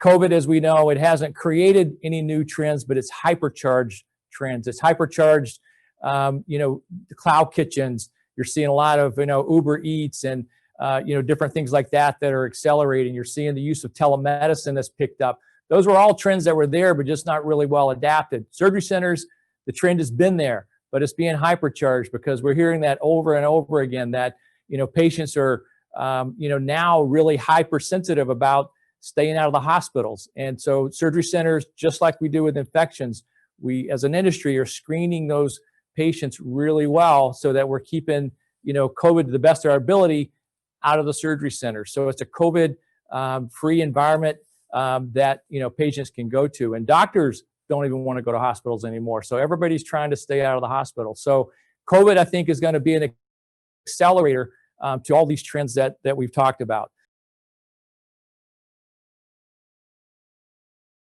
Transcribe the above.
COVID, as we know, it hasn't created any new trends, but it's hypercharged trends. It's hypercharged, the cloud kitchens. You're seeing a lot of, Uber Eats and, different things like that that are accelerating. You're seeing the use of telemedicine that's picked up. Those were all trends that were there, but just not really well adapted. Surgery centers, the trend has been there, but it's being hypercharged because we're hearing that over and over again that, patients are, now really hypersensitive about staying out of the hospitals. And so surgery centers, just like we do with infections, we as an industry are screening those patients really well so that we're keeping, COVID to the best of our ability out of the surgery center. So it's a COVID free environment that, patients can go to. And doctors don't even want to go to hospitals anymore. So everybody's trying to stay out of the hospital. So COVID, I think, is going to be an accelerator to all these trends that we've talked about.